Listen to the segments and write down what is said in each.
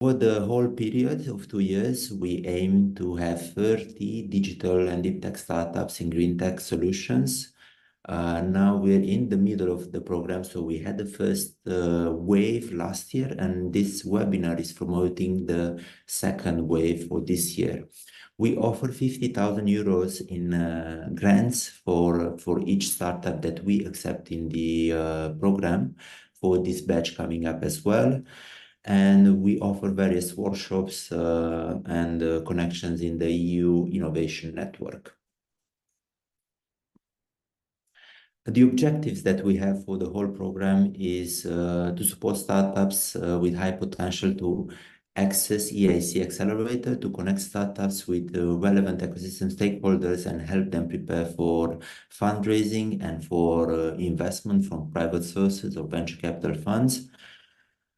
Over the whole period of 2 years, we aim to have 30 digital and deep tech startups in GreenTech solutions. Now we're in the middle of the program, so we had the first wave last year, and this webinar is promoting the second wave for this year. We offer 50,000 euros in grants for each startup that we accept in the program for this batch coming up as well. And we offer various workshops and connections in the EU Innovation Network. The objectives that we have for the whole program is to support startups with high potential to access EIC Accelerator, to connect startups with relevant ecosystem stakeholders and help them prepare for fundraising and for investment from private sources or venture capital funds.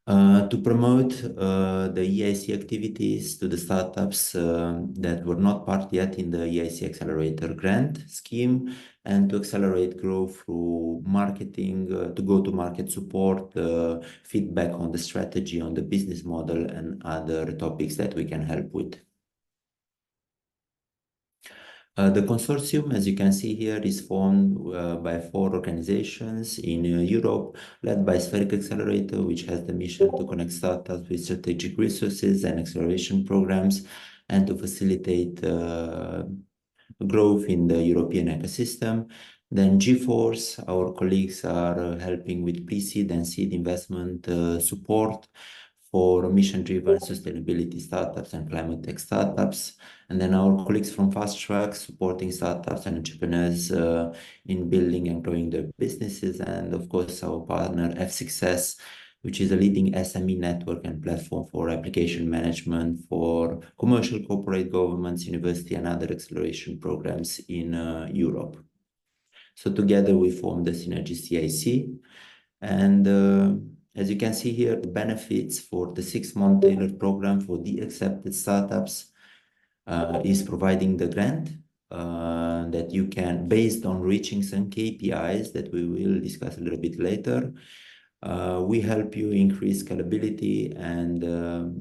To promote the EIC activities to the startups that were not part yet in the EIC Accelerator grant scheme, and to accelerate growth through marketing, to go-to-market support, feedback on the strategy, on the business model, and other topics that we can help with. The consortium, as you can see here, is formed by 4 organizations in Europe, led by Spheric Accelerator, which has the mission to connect startups with strategic resources and acceleration programs, and to facilitate growth in the European ecosystem. Then G-Force, our colleagues are helping with pre-seed and seed investment support for mission-driven sustainability startups and climate tech startups. And then our colleagues from Fast Track supporting startups and entrepreneurs in building and growing their businesses. And of course, our partner F6S, which is a leading SME network and platform for application management for commercial, corporate, governments, university, and other acceleration programs in Europe. So together we form the SynergistEIC. And as you can see here, the benefits for the 6-month tailored program for the accepted startups is providing the grant that you can, based on reaching some KPIs that we will discuss a little bit later. We help you increase scalability, and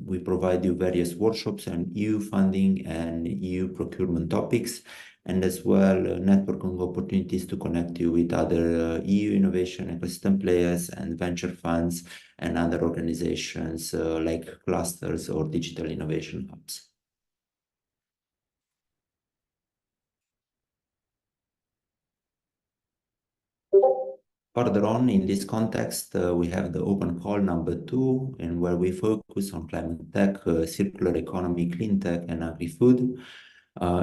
we provide you various workshops and EU funding and EU procurement topics, and as well networking opportunities to connect you with other EU innovation ecosystem players and venture funds and other organizations like clusters or digital innovation hubs. Further on in this context, we have the open call number 2, and where we focus on climate tech, circular economy, clean tech, and agri-food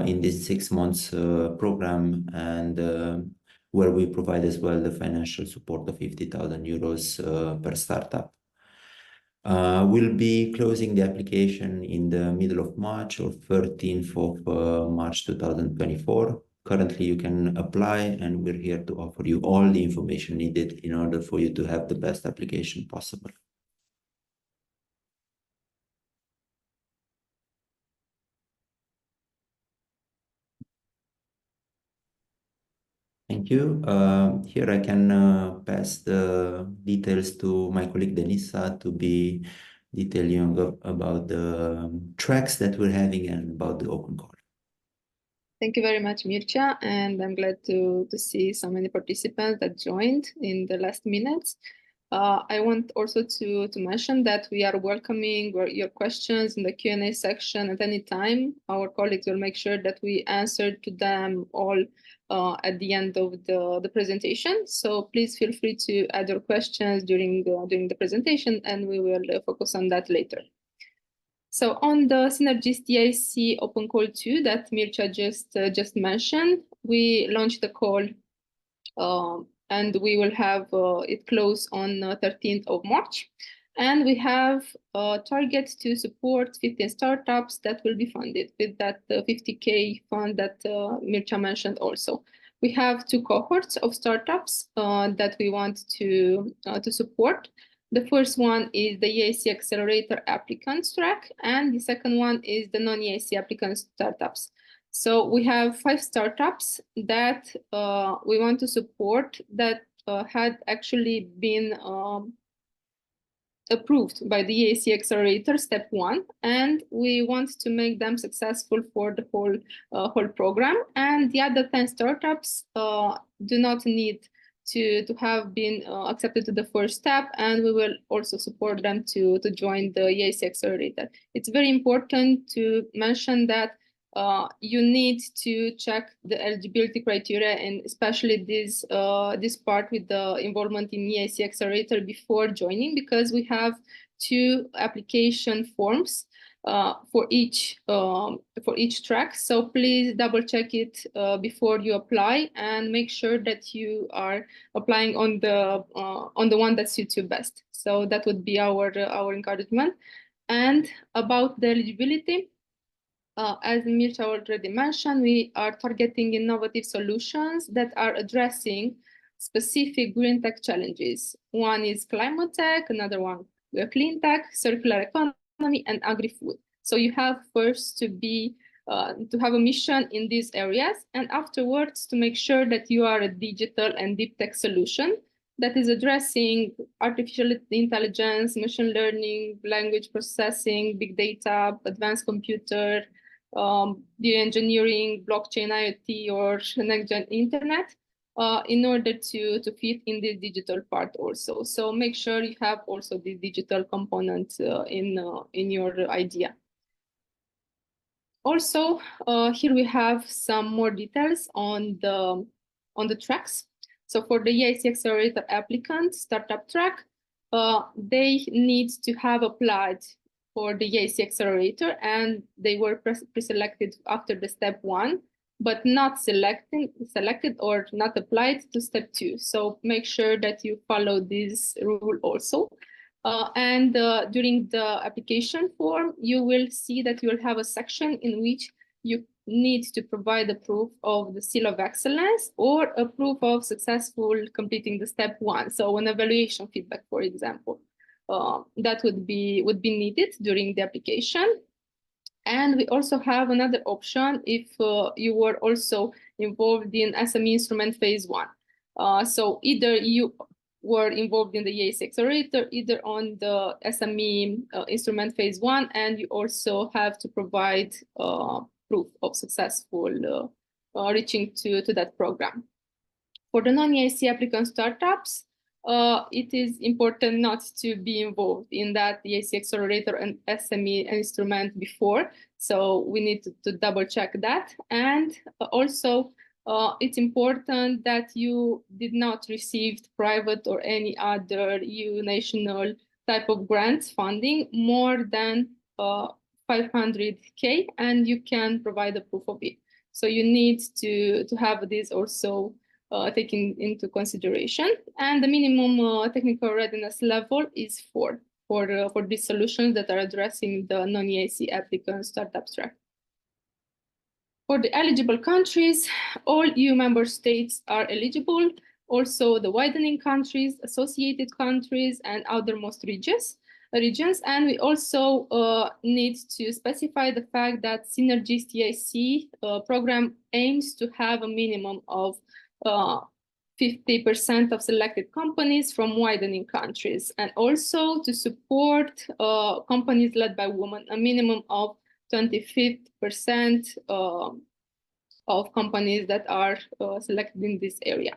in this 6 months program, and where we provide as well the financial support of 50,000 euros per startup. We'll be closing the application in the middle of March or 13th of March 2024. Currently, you can apply, and we're here to offer you all the information needed in order for you to have the best application possible. Thank you. Here I can pass the details to my colleague Denisa to be detailing about the tracks that we're having and about the open call. Thank you very much, Mircea, and I'm glad to see so many participants that joined in the last minutes. I want also to mention that we are welcoming your questions in the Q&A section at any time. Our colleagues will make sure that we answer to them all at the end of the presentation. So please feel free to add your questions during the presentation, and we will focus on that later. So on the SynergistEIC Open Call 2 that Mircea just mentioned, we launched the call and we will have it close on 13th of March. And we have a target to support 15 startups that will be funded with that 50K fund that Mircea mentioned also. We have 2 cohorts of startups that we want to support. The first one is the EIC Accelerator applicants track, and the second one is the non-EIC applicant startups. So we have 5 startups that we want to support that had actually been approved by the EIC Accelerator Step 1, and we want to make them successful for the whole program. And the other 10 startups do not need to have been accepted to the first step, and we will also support them to join the EIC Accelerator. It's very important to mention that you need to check the eligibility criteria, and especially this part with the involvement in EIC Accelerator before joining, because we have 2 application forms for each track. So please double check it before you apply, and make sure that you are applying on the one that suits you best. So that would be our encouragement. And about the eligibility, as Mircea already mentioned, we are targeting innovative solutions that are addressing specific green tech challenges. One is climate tech, another one clean tech, circular economy, and agri-food. So you have first to have a mission in these areas, and afterwards to make sure that you are a digital and deep tech solution that is addressing artificial intelligence, machine learning, language processing, big data, advanced computer, bioengineering, blockchain, IoT, or next-gen internet, in order to fit in this digital part also. So make sure you have also the digital component in your idea. Also, here we have some more details on the tracks. So for the EIC Accelerator applicant startup track, they need to have applied for the EIC Accelerator, and they were pre-selected after the step 1, but not selected or not applied to step 2. So make sure that you follow this rule also. And during the application form, you will see that you will have a section in which you need to provide a proof of the seal of excellence or a proof of successful completing the step 1. So an evaluation feedback, for example. That would be needed during the application. And we also have another option if you were also involved in SME instrument phase 1. So either you were involved in the EIC Accelerator, either on the SME instrument phase 1, and you also have to provide proof of successful reaching to that program. For the non-EIC applicant startups, it is important not to be involved in that EIC Accelerator and SME instrument before. So we need to double check that. And also, it's important that you did not receive private or any other EU national type of grants funding more than 500K, and you can provide a proof of it. So you need to have this also taken into consideration. And the minimum technical readiness level is 4 for these solutions that are addressing the non-EIC applicant startup track. For the eligible countries, all EU member states are eligible, also the widening countries, associated countries, and outermost regions. And we also need to specify the fact that SynergistEIC program aims to have a minimum of 50% of selected companies from widening countries, and also to support companies led by women, a minimum of 25% of companies that are selected in this area.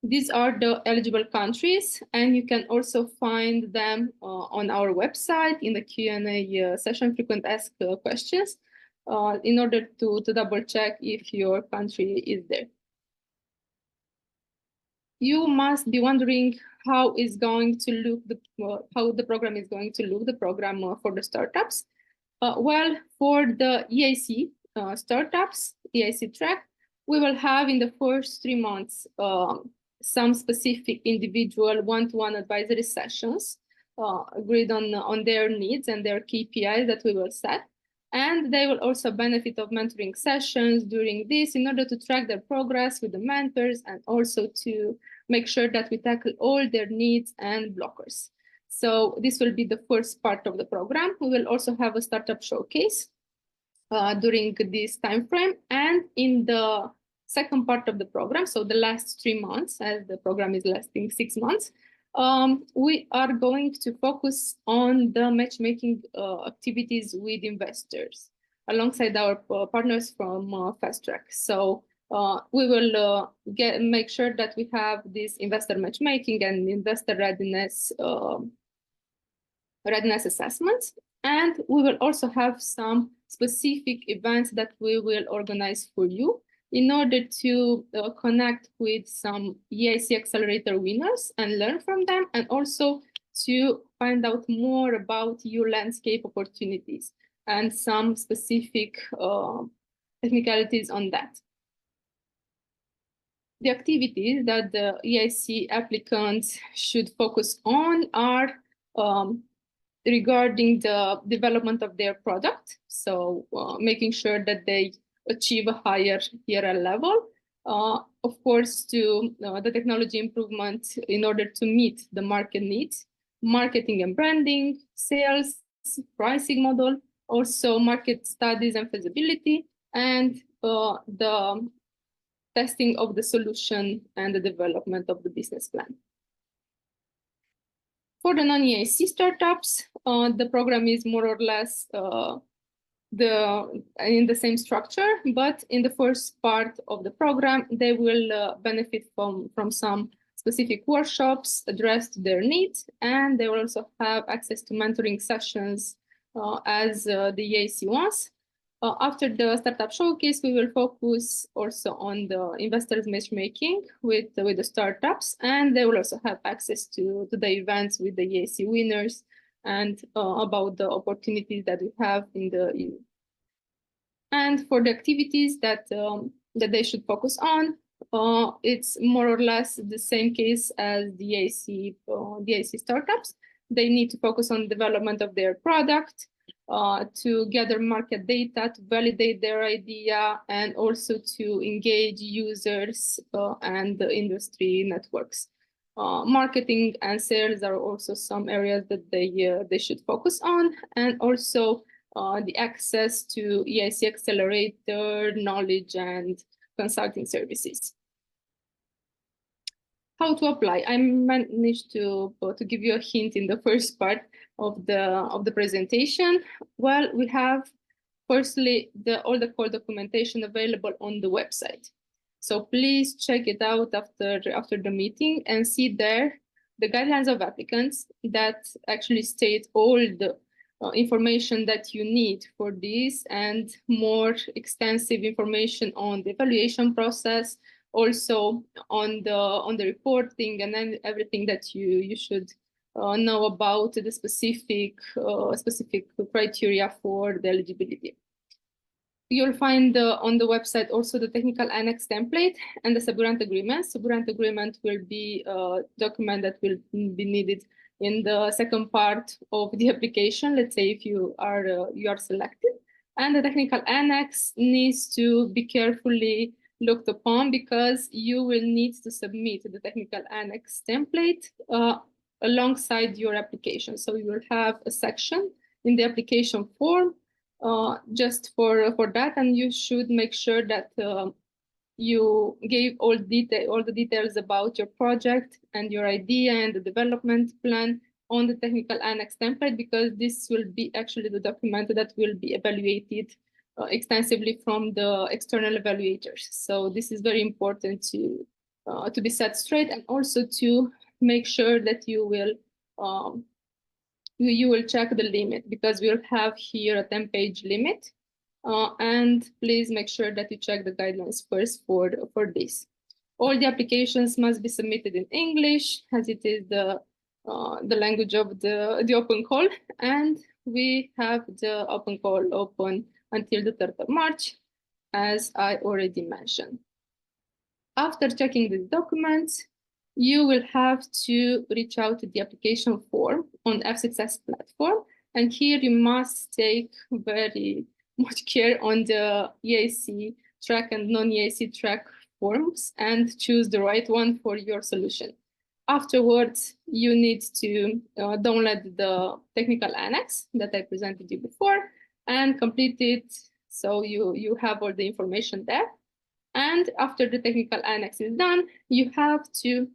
These are the eligible countries, and you can also find them on our website in the Q&A session, frequent asked questions, in order to double check if your country is there. You must be wondering how is going to look how the program is going to look, the program for the startups. Well, for the EIC startups, EIC track, we will have in the first 3 months some specific individual one-to-one advisory sessions agreed on their needs and their KPIs that we will set. And they will also benefit of mentoring sessions during this in order to track their progress with the mentors and also to make sure that we tackle all their needs and blockers. So this will be the first part of the program. We will also have a startup showcase during this time frame. And in the second part of the program, so the last 3 months, as the program is lasting 6 months, We are going to focus on the matchmaking activities with investors alongside our partners from Fast Track. So we will make sure that we have this investor matchmaking and investor readiness assessments. And we will also have some specific events that we will organize for you in order to connect with some EIC Accelerator winners and learn from them, and also to find out more about your landscape opportunities and some specific technicalities on that. The activities that the EIC applicants should focus on are regarding the development of their product. So making sure that they achieve a higher TRL level. Of course, to the technology improvement in order to meet the market needs, marketing and branding, sales, pricing model, also market studies and feasibility, and the testing of the solution and the development of the business plan. For the non-EIC startups, the program is more or less in the same structure, but in the first part of the program, they will benefit from some specific workshops addressed to their needs, and they will also have access to mentoring sessions as the EIC wants. After the startup showcase, we will focus also on the investors matchmaking with the startups, and they will also have access to the events with the EIC winners and about the opportunities that we have in the EU. And for the activities that they should focus on, it's more or less the same case as the EIC startups. They need to focus on development of their product, to gather market data, to validate their idea, and also to engage users and the industry networks. Marketing and sales are also some areas that they should focus on, and also the access to EIC Accelerator, knowledge, and consulting services. How to apply? I managed to give you a hint in the first part of the presentation. Well, we have firstly all the core documentation available on the website. So please check it out after the meeting and see there the guidelines of applicants that actually state all the information that you need for this, and more extensive information on the evaluation process, also on the reporting, and then everything that you should know about the specific criteria for the eligibility. You'll find on the website also the technical annex template and the sub-grant agreement. Sub-grant agreement will be a document that will be needed in the second part of the application, let's say if you are selected. And the technical annex needs to be carefully looked upon, because you will need to submit the technical annex template alongside your application. So you will have a section in the application form just for that, and you should make sure that you gave all the details about your project and your idea and the development plan on the technical annex template, because this will be actually the document that will be evaluated extensively from the external evaluators. So this is very important to be set straight, and also to make sure that you will check the limit, because we'll have here a 10-page limit. And please make sure that you check the guidelines first for this. All the applications must be submitted in English, as it is the language of the open call, and we have the open call open until the 3rd of March, as I already mentioned. After checking these documents, you will have to reach out to the application form on F6S platform, and here you must take very much care on the EIC track and non-EIC track forms and choose the right one for your solution. Afterwards, you need to download the technical annex that I presented you before and complete it, so you have all the information there. And after the technical annex is done, you have to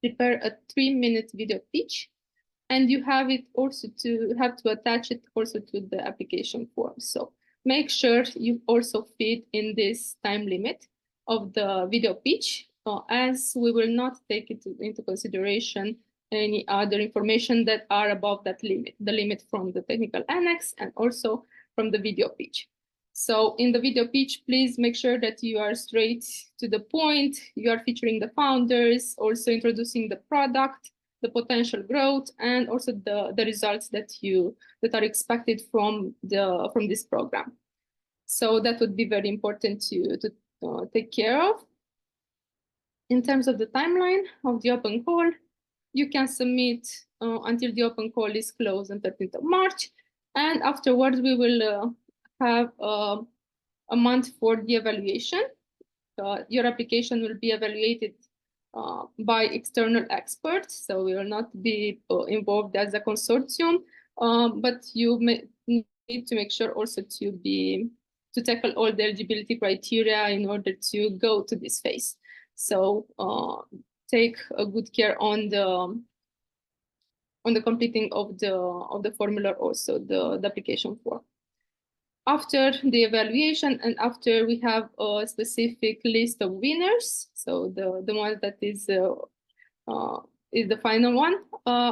prepare a 3-minute video pitch, and you have it also to attach it also to the application form. So make sure you also fit in this time limit of the video pitch, as we will not take it into consideration any other information that are above that limit, the limit from the technical annex and also from the video pitch. So in the video pitch, please make sure that you are straight to the point. You are featuring the founders, also introducing the product, the potential growth, and also the results that are expected from this program. So that would be very important to take care of. In terms of the timeline of the open call, you can submit until the open call is closed on 13th of March. And afterwards, we will have a month for the evaluation. Your application will be evaluated by external experts, so we will not be involved as a consortium, but you need to make sure also to tackle all the eligibility criteria in order to go to this phase. So take a good care on the completing of the formula, also the application form. After the evaluation and after we have a specific list of winners, so the one that is the final one,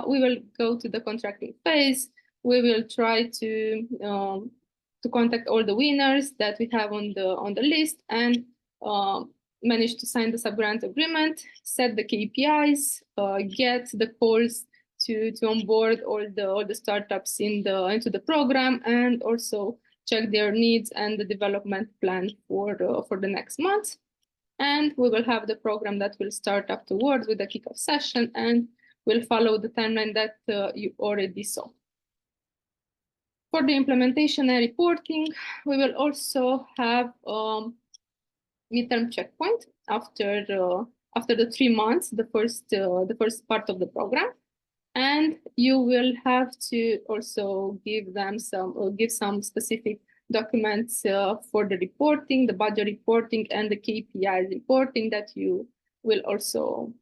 we will go to the contracting phase. We will try to contact all the winners that we have on the list and manage to sign the sub-grant agreement, set the KPIs, get the calls to onboard all the startups into the program, and also check their needs and the development plan for the next month. And we will have the program that will start afterwards with the kickoff session, and will follow the timeline that you already saw. For the implementation and reporting, we will also have midterm checkpoint after the 3 months, the first part of the program. And you will have to also give some specific documents for the reporting, the budget reporting, and the KPI reporting that you will also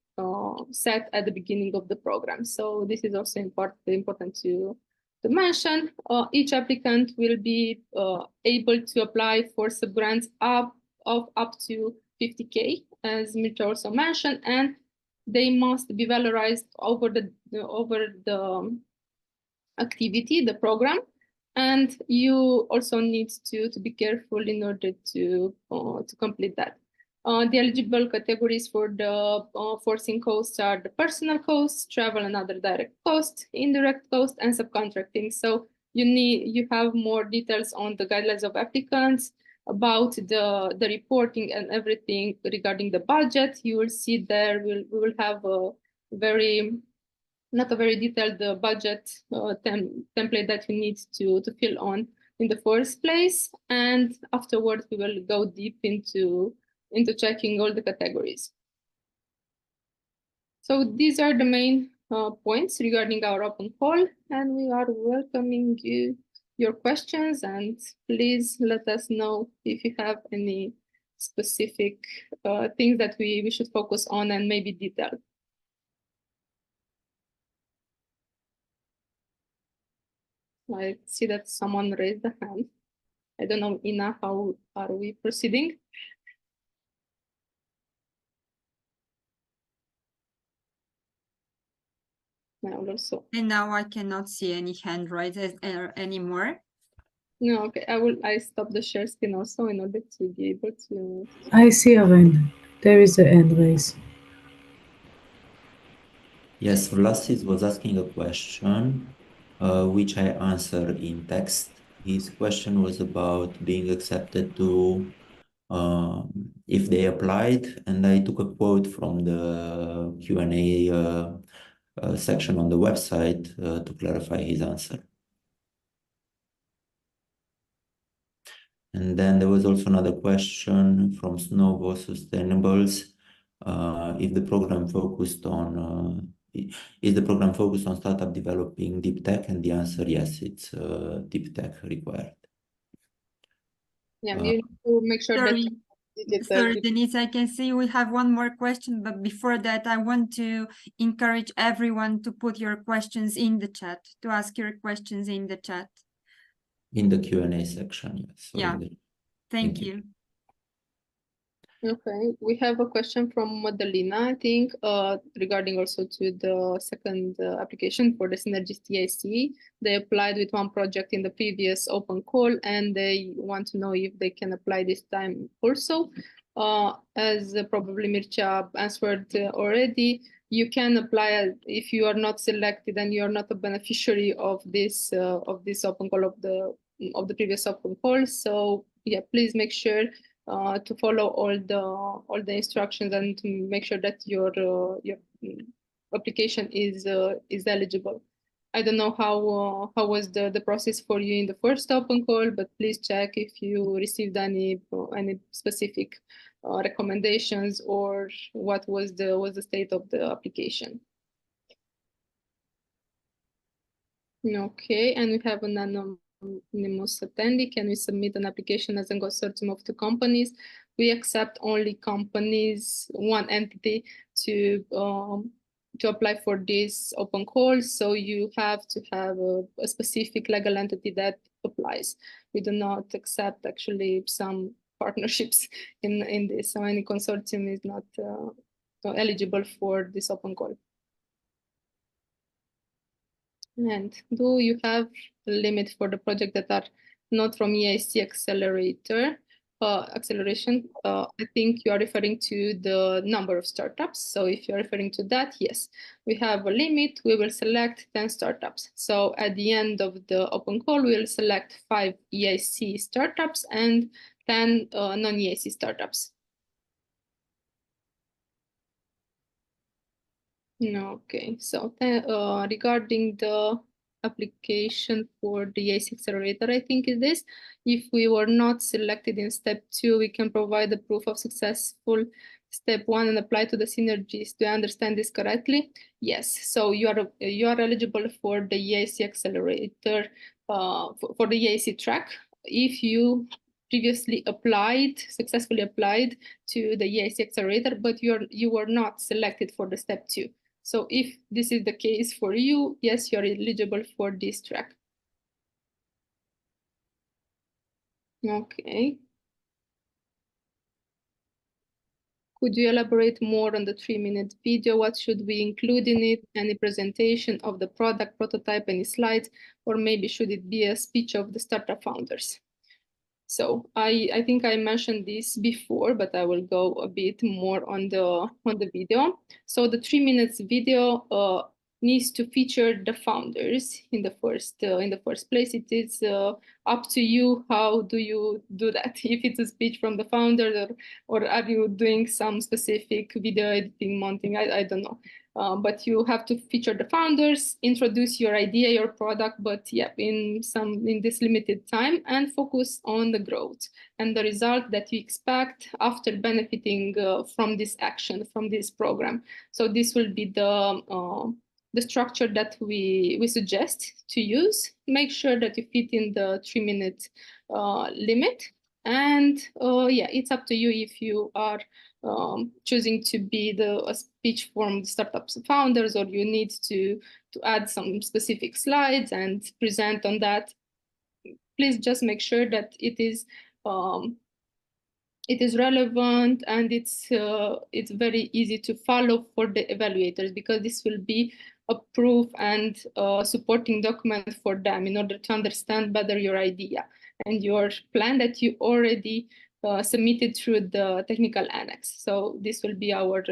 set at the beginning of the program. So this is also important to mention. Each applicant will be able to apply for sub-grants up to 50K, as Mircea also mentioned, and they must be valorized over the activity, the program, and you also need to be careful in order to complete that. The eligible categories for the forcing costs are the personal costs, travel and other direct costs, indirect costs, and subcontracting. So you have more details on the guidelines of applicants about the reporting and everything regarding the budget. You will see there we will have not a very detailed budget template that you need to fill in the first place, and afterwards we will go deep into checking all the categories. So these are the main points regarding our open call, and we are welcoming your questions, and please let us know if you have any specific things that we should focus on and maybe detail. I see that someone raised the hand. I don't know, Ina, how are we proceeding? And now I cannot see any hand raised anymore. No, okay. I stop the share screen also in order to be able to. I see a hand. There is a hand raised. Yes, Vlasis was asking a question, which I answered in text. His question was about being accepted to if they applied, and I took a quote from the Q&A section on the website to clarify his answer. And then there was also another question from Snovo Sustainables. If the program focused on is the program focused on startup developing deep tech? And the answer, yes, it's deep tech required. Yeah, you need to make sure that Sorry, Denise, I can see we have one more question, but before that, I want to encourage everyone to put your questions in the chat, to ask your questions in the chat. In the Q&A section, yes. So yeah, thank you. Okay, we have a question from Madalena, I think, regarding also to the second application for the SynergistEIC. They applied with one project in the previous open call, and they want to know if they can apply this time also. As probably Mircea answered already, you can apply if you are not selected and you are not a beneficiary of this open call of the previous open call. So yeah, please make sure to follow all the instructions and to make sure that your application is eligible. I don't know how was the process for you in the first open call, but please check if you received any specific recommendations or what was the state of the application. Okay, and we have an anonymous attendee. Can we submit an application as a consortium of 2 companies? We accept only companies, one entity to apply for this open call. So you have to have a specific legal entity that applies. We do not accept actually some partnerships in this. So any consortium is not eligible for this open call. And do you have a limit for the project that are not from EIC acceleration? I think you are referring to the number of startups. So if you're referring to that, yes, we have a limit. We will select 10 startups. So at the end of the open call, we will select 5 EIC startups and 10 non-EIC startups. Okay, so regarding the application for the EIC accelerator, I think is this. If we were not selected in step 2, we can provide the proof of successful step 1 and apply to the synergies. Do I understand this correctly? Yes. So you are eligible for the EIC accelerator for the EIC track if you previously successfully applied to the EIC accelerator, but you were not selected for the step 2. So if this is the case for you, yes, you're eligible for this track. Okay. Could you elaborate more on the 3-minute video? What should we include in it? Any presentation of the product, prototype, any slides, or maybe should it be a speech of the startup founders? So I think I mentioned this before, but I will go a bit more on the video. So the 3 minutes video needs to feature the founders in the first place. It is up to you. How do you do that? If it's a speech from the founder, or are you doing some specific video editing, mounting? I don't know. But you have to feature the founders, introduce your idea, your product, but yeah, in this limited time, and focus on the growth and the result that you expect after benefiting from this action, from this program. So this will be the structure that we suggest to use. Make sure that you fit in the 3-minute limit. And yeah, it's up to you if you are choosing to be a speech from the startups founders, or you need to add some specific slides and present on that. Please just make sure that it is relevant and it's very easy to follow for the evaluators, because this will be a proof and supporting document for them in order to understand better your idea and your plan that you already submitted through the technical annex. So this will be our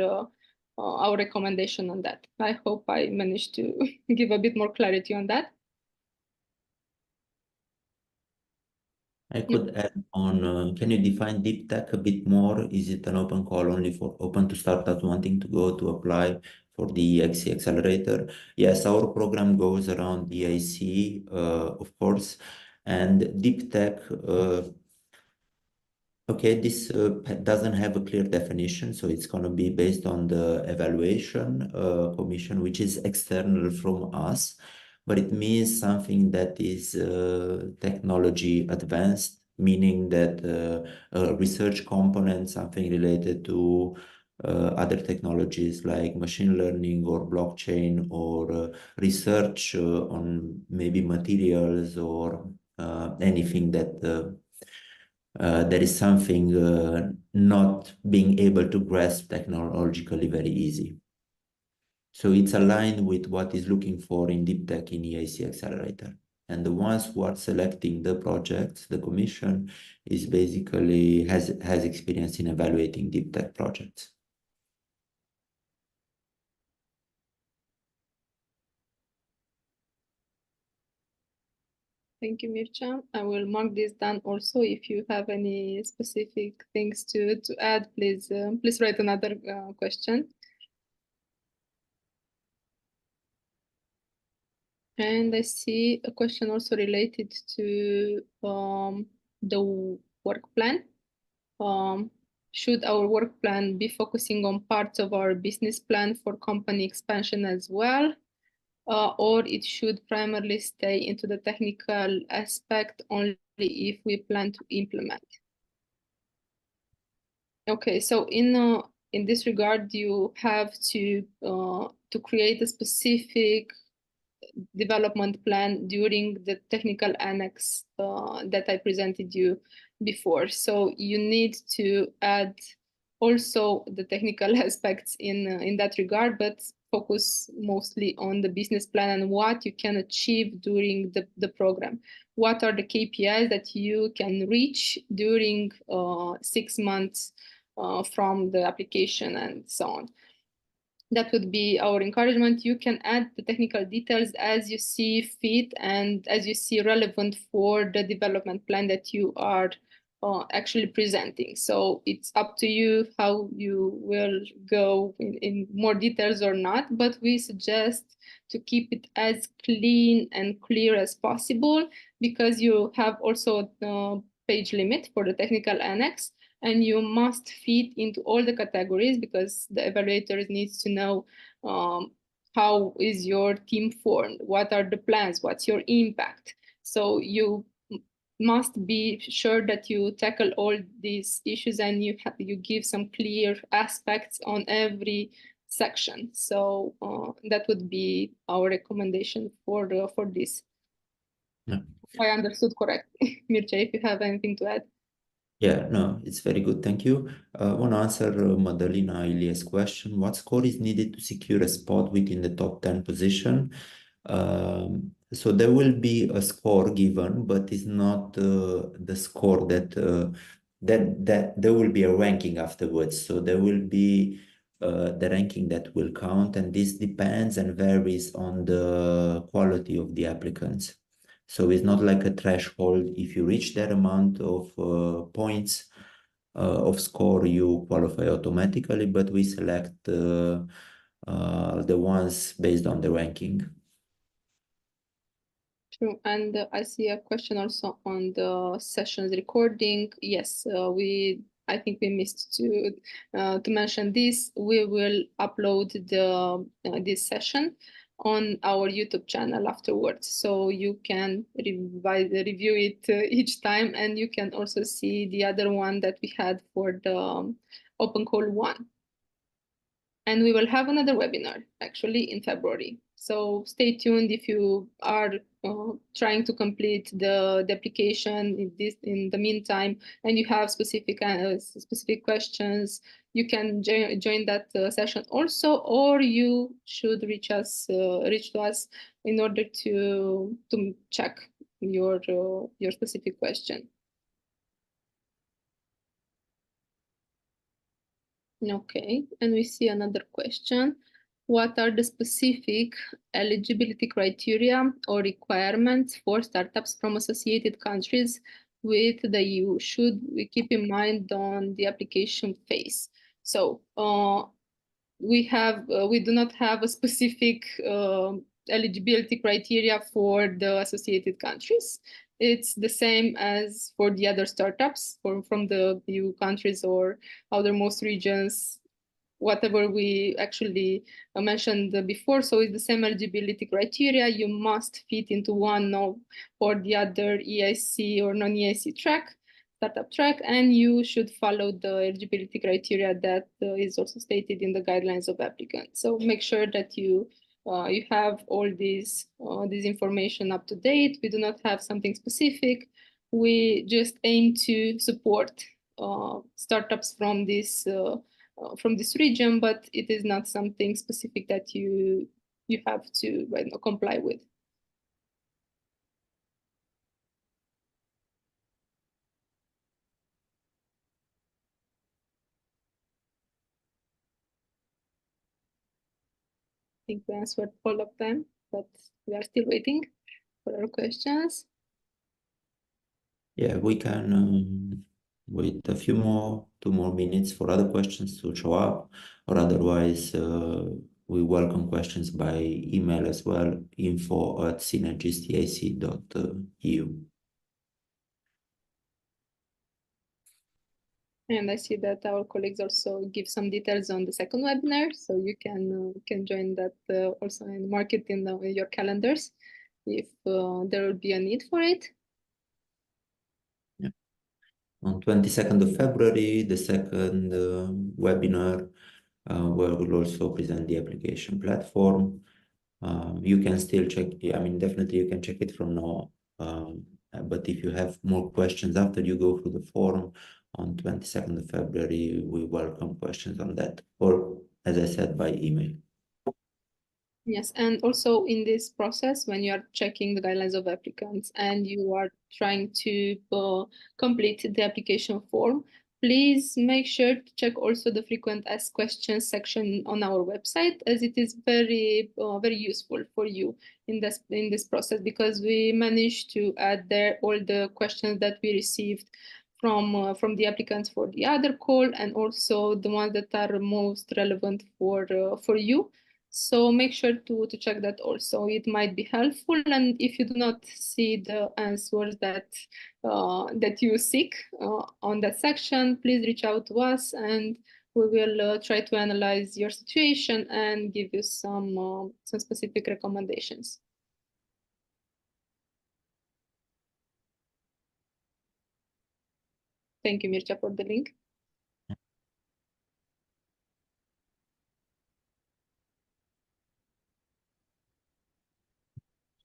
recommendation on that. I hope I managed to give a bit more clarity on that. I could add on, can you define deep tech a bit more? Is it an open call only for open to startups wanting to go to apply for the EIC accelerator? Yes, our program goes around the EIC, of course, and deep tech, okay, this doesn't have a clear definition, so it's going to be based on the evaluation commission, which is external from us, but it means something that is technology advanced, meaning that research component, something related to other technologies like machine learning or blockchain, or research on maybe materials, or anything that there is something not being able to grasp technologically very easy. So it's aligned with what is looking for in deep tech in EIC Accelerator. And the ones who are selecting the projects, the commission, is basically has experience in evaluating deep tech projects. Thank you, Mircea. I will mark this down also. If you have any specific things to add, please write another question. And I see a question also related to the work plan. Should our work plan be focusing on parts of our business plan for company expansion as well? Or it should primarily stay into the technical aspect only if we plan to implement? Okay, so in this regard, you have to create a specific development plan during the technical annex that I presented you before. So you need to add also the technical aspects in that regard, but focus mostly on the business plan and what you can achieve during the program. What are the KPIs that you can reach during 6 months from the application and so on? That would be our encouragement. You can add the technical details as you see fit and as you see relevant for the development plan that you are actually presenting. So it's up to you how you will go in more details or not, but we suggest to keep it as clean and clear as possible, because you have also a page limit for the technical annex. And you must fit into all the categories, because the evaluator needs to know how is your team formed, what are the plans, what's your impact. So you must be sure that you tackle all these issues and you give some clear aspects on every section. So that would be our recommendation for this. Yeah. I understood correctly. Mircea, if you have anything to add. Yeah, no, it's very good. Thank you. I want to answer Madalina Ilia's question. What score is needed to secure a spot within the top 10 position? So there will be a score given, but it's not the score that there will be a ranking afterwards. So there will be the ranking that will count, and this depends and varies on the quality of the applicants. So it's not like a threshold. If you reach that amount of points of score, you qualify automatically, but we select the ones based on the ranking. True, and I see a question also on the sessions recording. Yes, I think we missed to mention this. We will upload this session on our YouTube channel afterwards, so you can review it each time, and you can also see the other one that we had for the Open Call 1. And we will have another webinar actually in February. So stay tuned if you are trying to complete the application in the meantime, and you have specific questions. You can join that session also, or you should reach to us in order to check your specific question. Okay, and we see another question. What are the specific eligibility criteria or requirements for startups from associated countries with the EU? Should we keep in mind on the application phase? So we do not have a specific eligibility criteria for the associated countries. It's the same as for the other startups from the EU countries or outermost regions, whatever we actually mentioned before. So it's the same eligibility criteria. You must fit into one or the other EIC or non-EIC track. startup track, and you should follow the eligibility criteria that is also stated in the guidelines of applicants. So make sure that you have all these information up to date. We do not have something specific. We just aim to support startups from this region, but it is not something specific that you have to comply with. I think we answered all of them, but we are still waiting for our questions. Yeah, we can wait a few more, 2 more minutes for other questions to show up, or otherwise we welcome questions by email as well, info@synergisteic.eu. And I see that our colleagues also give some details on the second webinar, so you can join that also and mark it in your calendars if there will be a need for it. Yeah. On 22nd of February, the second webinar, where we'll also present the application platform. You can still check, I mean, definitely you can check it from now. But if you have more questions after you go through the forum on 22nd of February, we welcome questions on that, or as I said, by email. Yes, and also in this process, when you are checking the guidelines of applicants and you are trying to complete the application form, please make sure to check also the frequent asked questions section on our website, as it is very useful for you in this process, because we managed to add there all the questions that we received from the applicants for the other call, and also the ones that are most relevant for you. So make sure to check that also. It might be helpful, and if you do not see the answers that you seek on that section, please reach out to us, and we will try to analyze your situation and give you some specific recommendations. Thank you, Mircea, for the link.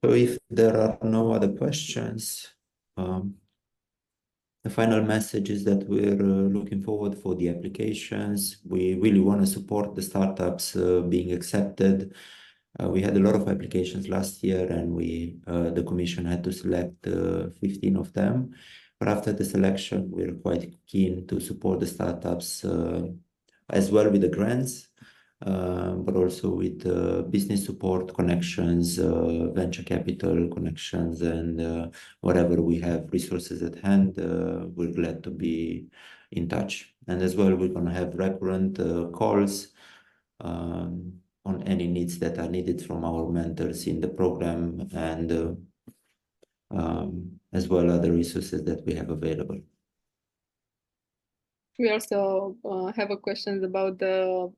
So if there are no other questions, the final message is that we're looking forward for the applications. We really want to support the startups being accepted. We had a lot of applications last year, and the commission had to select 15 of them. But after the selection, we're quite keen to support the startups as well with the grants, but also with business support connections, venture capital connections, and whatever we have resources at hand, we're glad to be in touch. And as well, we're going to have recurrent calls on any needs that are needed from our mentors in the program, and as well other resources that we have available. We also have a question about the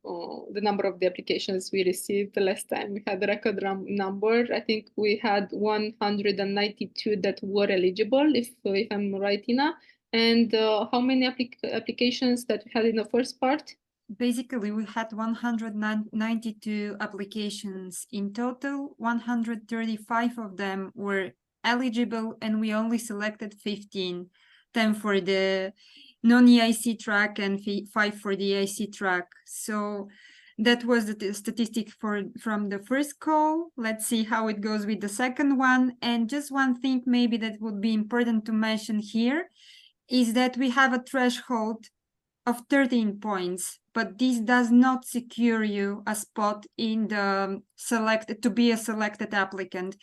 number of the applications we received. The last time we had a record number. I think we had 192 that were eligible, if I'm right, Ina. And how many applications that we had in the first part? Basically, we had 192 applications in total. 135 of them were eligible, and we only selected 15, 10 for the non-EIC track and 5 for the EIC track. So that was the statistic from the first call. Let's see how it goes with the second one. And just one thing maybe that would be important to mention here is that we have a threshold of 13 points, but this does not secure you a spot in the to be a selected applicant.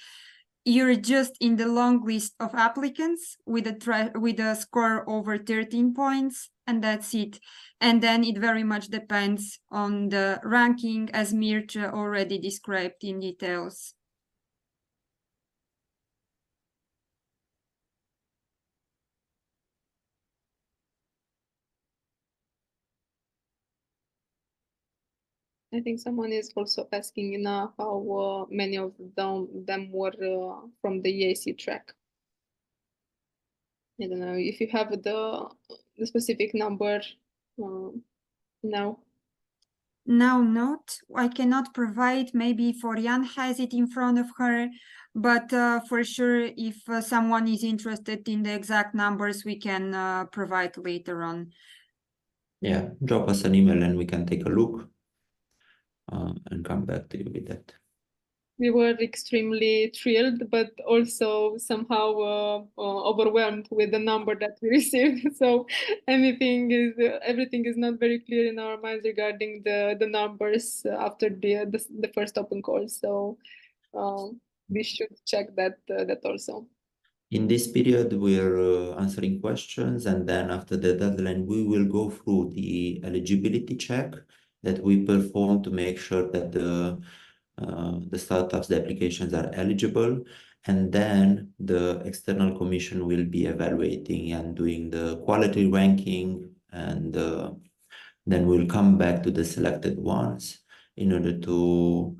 You're just in the long list of applicants with a score over 13 points, and that's it. And then it very much depends on the ranking, as Mircea already described in details. I think someone is also asking how many of them were from the EIC track. I don't know if you have the specific number now. Now not. I cannot provide, maybe Florian has it in front of her, but for sure, if someone is interested in the exact numbers, we can provide later on. Yeah, drop us an email and we can take a look and come back to you with that. We were extremely thrilled, but also somehow overwhelmed with the number that we received. So everything is not very clear in our minds regarding the numbers after the first open call. So we should check that also. In this period, we're answering questions, and then after the deadline, we will go through the eligibility check that we perform to make sure that the startups, the applications are eligible, and then the external commission will be evaluating and doing the quality ranking, and then we'll come back to the selected ones in order to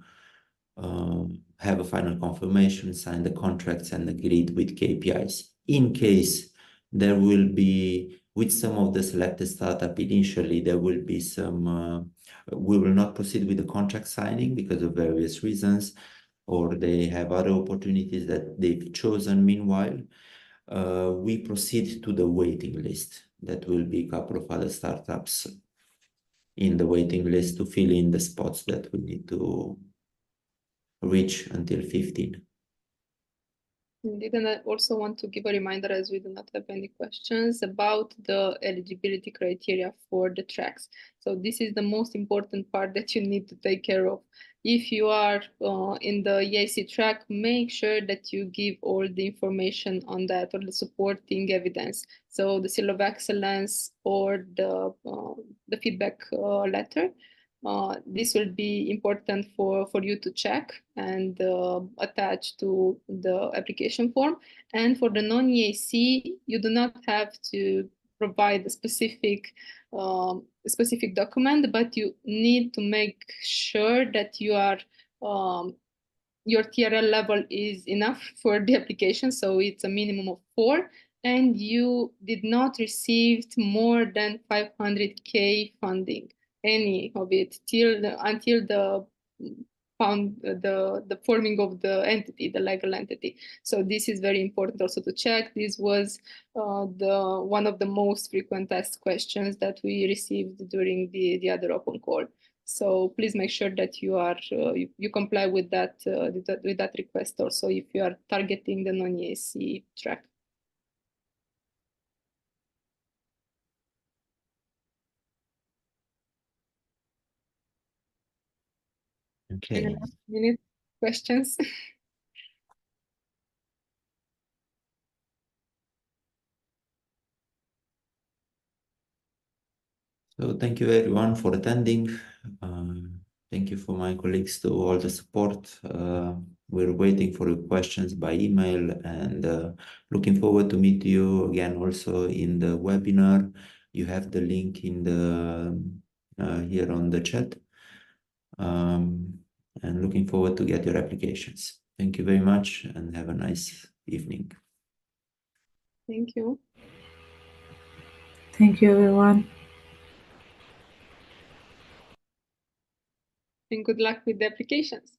have a final confirmation, sign the contracts, and agreed with KPIs. In case there will be, with some of the selected startup initially, there will be some, we will not proceed with the contract signing because of various reasons, or they have other opportunities that they've chosen meanwhile. We proceed to the waiting list. That will be a couple of other startups in the waiting list to fill in the spots that we need to reach until 15. Indeed, and I also want to give a reminder, as we do not have any questions, about the eligibility criteria for the tracks. So this is the most important part that you need to take care of. If you are in the EIC track, make sure that you give all the information on that, or the supporting evidence. So the seal of excellence or the feedback letter. This will be important for you to check and attach to the application form. And for the non-EAC, you do not have to provide a specific document, but you need to make sure that you are your TRL level is enough for the application, so it's a minimum of 4, and you did not receive more than 500K funding, any of it, until the forming of the entity, the legal entity. So this is very important also to check. This was one of the most frequent asked questions that we received during the other open call. So please make sure that you are you comply with that request also if you are targeting the non-EAC track. Okay. Any last minute questions? So thank you everyone for attending. Thank you for my colleagues to all the support. We're waiting for your questions by email, and looking forward to meet you again also in the webinar. You have the link in the here on the chat. And looking forward to get your applications. Thank you very much and have a nice evening. Thank you. Thank you, everyone. And good luck with the applications.